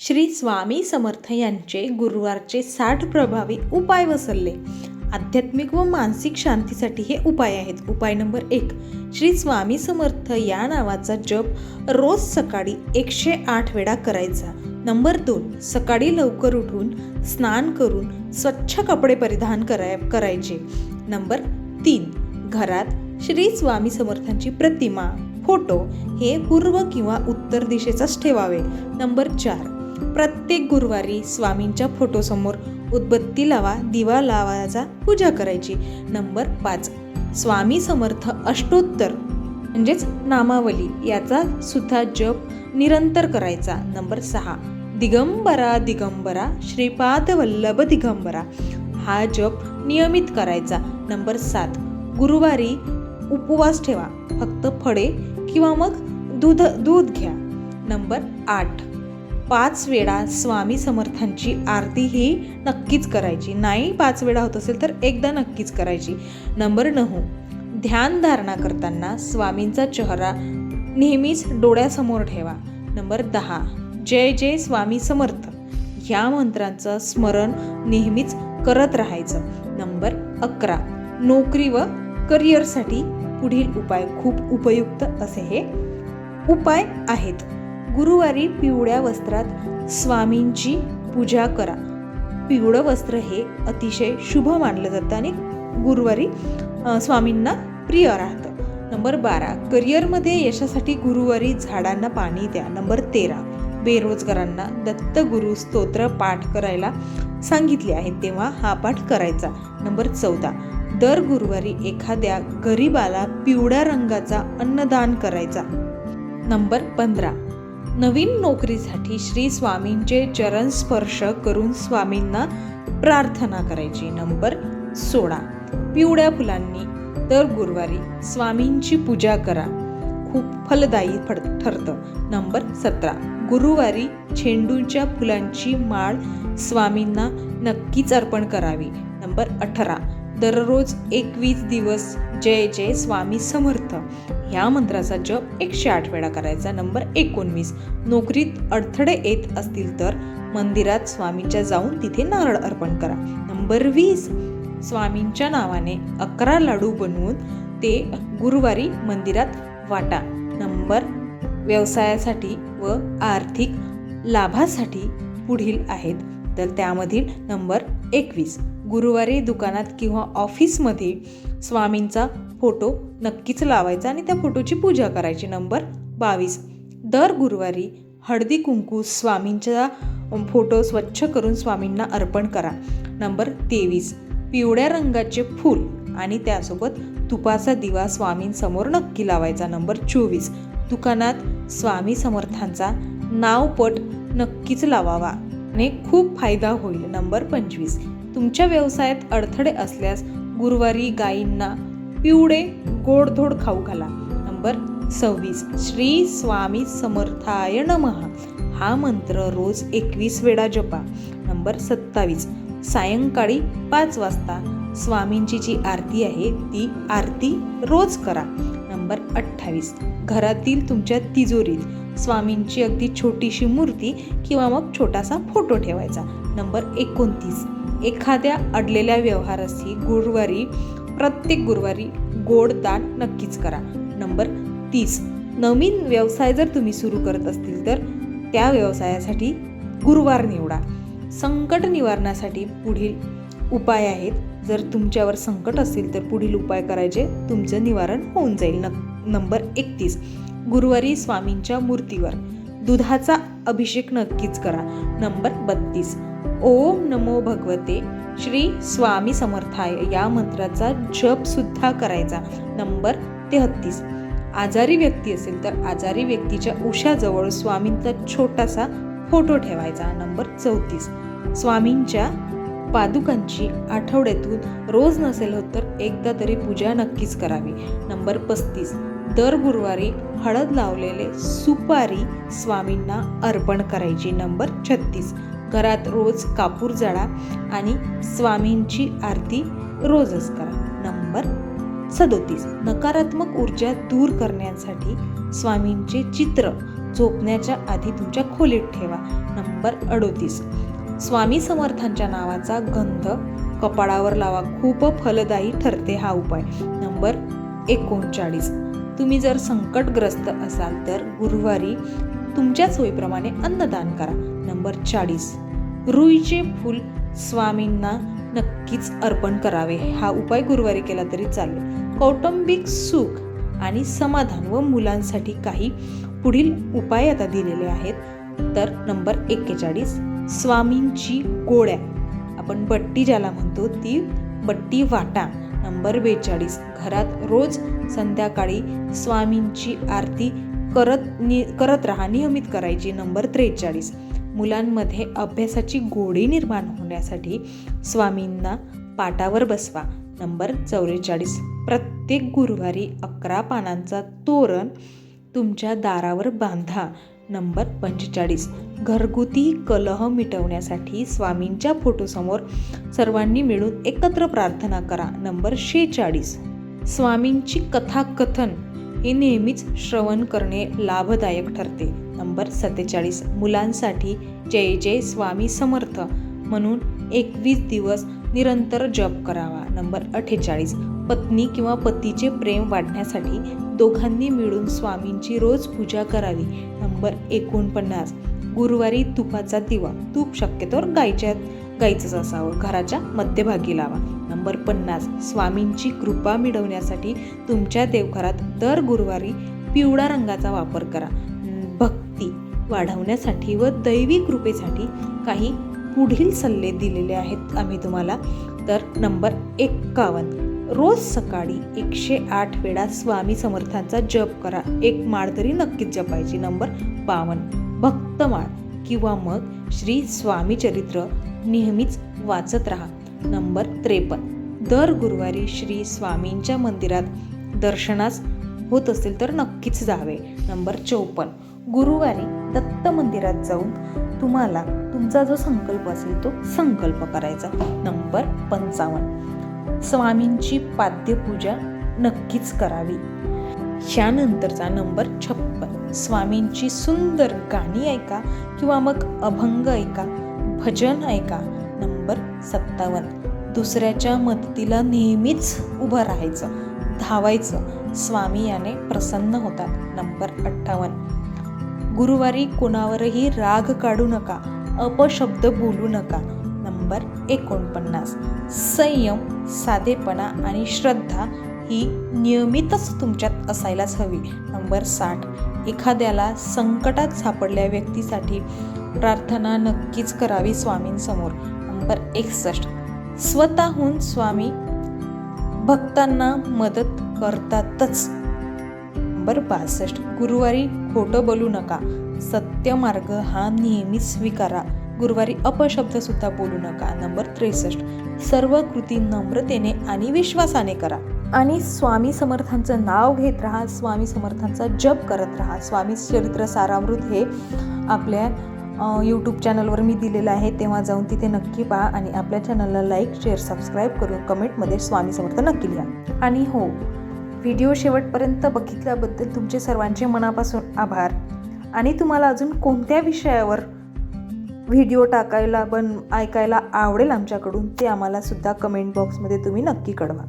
श्री स्वामी समर्थ यांचे गुरुवारचे 60 प्रभावी उपाय व सल्ले. आध्यात्मिक व मानसिक शांतीसाठी हे उपाय आहेत. उपाय नंबर 1, श्री स्वामी समर्थ या नावाचा जप रोज सकाळी 108 वेळा करायचा. नंबर 2, सकाळी लवकर उठून स्नान करून स्वच्छ कपडे परिधान करायचे. नंबर 3, घरात श्री स्वामी समर्थांची प्रतिमा, फोटो हे पूर्व किंवा उत्तर दिशेचाच ठेवावे. नंबर 4, प्रत्येक गुरुवारी स्वामींच्या फोटोसमोर उदबत्ती लावा, दिवा लावायचा, पूजा करायची. नंबर 5, स्वामी समर्थ अष्टोत्तर म्हणजेच नामावली याचा सुद्धा जप निरंतर करायचा. नंबर 6, दिगंबरा दिगंबरा श्रीपाद वल्लभ दिगंबरा हा जप नियमित करायचा. नंबर 7, गुरुवारी उपवास ठेवा, फक्त फळे किंवा मग दूध घ्या. नंबर 8, 5 वेळा स्वामी समर्थांची आरती ही नक्कीच करायची. नाही 5 वेळा होत असेल तर एकदा नक्कीच करायची. नंबर 9, ध्यान धारणा करताना स्वामींचा चेहरा नेहमीच डोळ्यासमोर ठेवा. नंबर 10, जय जय स्वामी समर्थ ह्या मंत्रांचं स्मरण नेहमीच करत राहायचं. नंबर 11, नोकरी व करिअरसाठी पुढील उपाय खूप उपयुक्त असे हे उपाय आहेत. गुरुवारी पिवळ्या वस्त्रात स्वामींची पूजा करा. पिवळं वस्त्र हे अतिशय शुभ मानलं जातं आणि गुरुवारी स्वामींना प्रिय राहतं. नंबर 12, करिअरमध्ये यशासाठी गुरुवारी झाडांना पाणी द्या. नंबर 13, बेरोजगारांना दत्तगुरु स्तोत्र पाठ करायला सांगितले आहे तेव्हा हा पाठ करायचा. नंबर 14, दर गुरुवारी एखाद्या गरीबाला पिवळ्या रंगाचा अन्नदान करायचा. नंबर 15, नवीन नोकरीसाठी श्री स्वामींचे चरण स्पर्श करून स्वामींना प्रार्थना करायची. नंबर 16, पिवळ्या फुलांनी दर गुरुवारी स्वामींची पूजा करा, खूप फलदायी ठरतं. नंबर 17, गुरुवारी झेंडूच्या फुलांची माळ स्वामींना नक्कीच अर्पण करावी. नंबर 18, दररोज 21 दिवस जय जय स्वामी समर्थ ह्या मंत्राचा जप 108 वेळा करायचा. नंबर 19, नोकरीत अडथळे येत असतील तर मंदिरात स्वामींच्या जाऊन तिथे नारळ अर्पण करा. नंबर 20, स्वामींच्या नावाने 11 लाडू बनवून ते गुरुवारी मंदिरात वाटा. नंबर व्यवसायासाठी व आर्थिक लाभासाठी पुढील आहेत तर त्यामधील नंबर 21, गुरुवारी दुकानात किंवा ऑफिसमध्ये स्वामींचा फोटो नक्कीच लावायचा आणि त्या फोटोची पूजा करायची. नंबर 22, दर गुरुवारी हळदी कुंकू स्वामींचा फोटो स्वच्छ करून स्वामींना अर्पण करा. नंबर 23, पिवळ्या रंगाचे फूल आणि त्यासोबत तुपाचा दिवा स्वामींसमोर नक्की लावायचा. नंबर 24, दुकानात स्वामी समर्थांचा नावपट नक्कीच लावावा आणि खूप फायदा होईल. नंबर 25, तुमच्या व्यवसायात अडथळे असल्यास गुरुवारी गायींना पिवळे गोडधोड खाऊ घाला. नंबर 26, श्री स्वामी समर्थाय नमः हा मंत्र रोज 21 वेळा जपा. नंबर 27, सायंकाळी 5 वाजता स्वामींची जी आरती आहे ती आरती रोज करा. नंबर 28, घरातील तुमच्या तिजोरीत स्वामींची अगदी छोटीशी मूर्ती किंवा मग छोटासा फोटो ठेवायचा. नंबर 29, एखाद्या अडलेल्या व्यवहाराशी प्रत्येक गुरुवारी गोड दान नक्कीच करा. नंबर 30, नवीन व्यवसाय जर तुम्ही सुरू करत असतील तर त्या व्यवसायासाठी गुरुवार निवडा. संकट निवारणासाठी पुढील उपाय आहेत. जर तुमच्यावर संकट असेल तर पुढील उपाय करायचे, तुमचं निवारण होऊन जाईल. नंबर 31, गुरुवारी स्वामींच्या मूर्तीवर दुधाचा अभिषेक नक्कीच करा. नंबर 32, ओम नमो भगवते श्री स्वामी समर्थाय या मंत्राचा जप सुद्धा करायचा. नंबर 33, आजारी व्यक्ती असेल तर आजारी व्यक्तीच्या उशाजवळ स्वामींचा छोटासा फोटो ठेवायचा. नंबर 34, स्वामींच्या पादुकांची आठवड्यातून रोज नसेल होत तर एकदा तरी पूजा नक्कीच करावी. नंबर 35, दर गुरुवारी हळद लावलेले सुपारी स्वामींना अर्पण करायची. नंबर 36, घरात रोज कापूर जाळा आणि स्वामींची आरती रोजच करा. नंबर 37, नकारात्मक ऊर्जा दूर करण्यासाठी स्वामींचे चित्र झोपण्याच्या आधी तुमच्या खोलीत ठेवा. नंबर 38, स्वामी समर्थांच्या नावाचा गंध कपाळावर लावा. खूप फलदायी ठरते हा उपाय. नंबर 39, तुम्ही जर संकटग्रस्त असाल तर गुरुवारी तुमच्या सोयीप्रमाणे अन्नदान करा. नंबर 40, रुईचे फूल स्वामींना नक्कीच अर्पण करावे. हा उपाय गुरुवारी केला तरी चालेल. कौटुंबिक सुख आणि समाधान व मुलांसाठी काही पुढील उपाय आता दिलेले आहेत. तर नंबर 41, स्वामींची गोळ्या, आपण बट्टी ज्याला म्हणतो ती बट्टी वाटा. नंबर 42, घरात रोज संध्याकाळी स्वामींची आरती करत राहा, नियमित करायची. नंबर 43, मुलांमध्ये अभ्यासाची गोडी निर्माण होण्यासाठी स्वामींना पाटावर बसवा. नंबर 44, प्रत्येक गुरुवारी 11 पानांचा तोरण तुमच्या दारावर बांधा. नंबर 45, घरगुती कलह मिटवण्यासाठी स्वामींच्या फोटोसमोर सर्वांनी मिळून एकत्र प्रार्थना करा. नंबर 46, स्वामींची कथाकथन हे नेहमीच श्रवण करणे लाभदायक ठरते. नंबर 47, मुलांसाठी जय जय स्वामी समर्थ म्हणून 21 दिवस निरंतर जप करावा. नंबर 48, पत्नी किंवा पतीचे प्रेम वाढण्यासाठी दोघांनी मिळून स्वामींची रोज पूजा करावी. नंबर 49, गुरुवारी तुपाचा दिवा, तूप शक्यतोवर गाईचंच असावं, घराच्या मध्यभागी लावा. नंबर 50, स्वामींची कृपा मिळवण्यासाठी तुमच्या देवघरात दर गुरुवारी पिवळा रंगाचा वापर करा. भक्ती वाढवण्यासाठी व दैवी कृपेसाठी काही पुढील सल्ले दिलेले आहेत आम्ही तुम्हाला. तर नंबर 51, रोज सकाळी 108 वेळा स्वामी समर्थांचा जप करा. एक माळ तरी नक्कीच जपायची. नंबर 52, भक्तमाळ किंवा मग श्री स्वामी चरित्र नेहमीच वाचत राहा. नंबर 53, दर गुरुवारी श्री स्वामींच्या मंदिरात दर्शनास होत असेल तर नक्कीच जावे. नंबर 54, गुरुवारी दत्त मंदिरात जाऊन तुम्हाला तुमचा जो संकल्प असेल तो संकल्प करायचा. नंबर 55, स्वामींची पाद्यपूजा नक्कीच करावी. ह्यानंतरचा नंबर 56, स्वामींची सुंदर गाणी ऐका किंवा मग अभंग ऐका, भजन ऐका. नंबर 57, दुसऱ्याच्या मदतीला नेहमीच उभं राहायचं, धावायचं, स्वामी याने प्रसन्न होतात. नंबर 58, गुरुवारी कोणावरही राग काढू नका, अपशब्द बोलू नका. नंबर 49, संयम, साधेपणा आणि श्रद्धा ही नियमितच तुमच्यात असायलाच हवी. नंबर 60, एखाद्याला संकटात सापडलेल्या व्यक्तीसाठी प्रार्थना नक्कीच करावी स्वामींसमोर. नंबर 61, स्वतःहून स्वामी भक्तांना मदत करतातच. नंबर 62, गुरुवारी खोटं बोलू नका, सत्य मार्ग हा नेहमी स्वीकारा. गुरुवारी अपशब्द सुद्धा बोलू नका. नंबर 63, सर्व कृती नम्रतेने आणि विश्वासाने करा आणि स्वामी समर्थांचं नाव घेत राहा, स्वामी समर्थांचा जप करत राहा. स्वामी चरित्र सारामृत हे आपल्या यूट्यूब चॅनलवर मी दिलेलं आहे, तेव्हा जाऊन तिथे नक्की पहा आणि आपल्या चॅनलला लाईक, शेअर, सबस्क्राईब करून कमेंटमध्ये स्वामी समर्थ नक्की लिहा. आणि हो, व्हिडिओ शेवटपर्यंत बघितल्याबद्दल तुमचे सर्वांचे मनापासून आभार. आणि तुम्हाला अजून कोणत्या विषयावर व्हिडिओ टाकायला ऐकायला आवडेल आमच्याकडून ते आम्हाला सुद्धा कमेंट बॉक्समध्ये तुम्ही नक्की कळवा.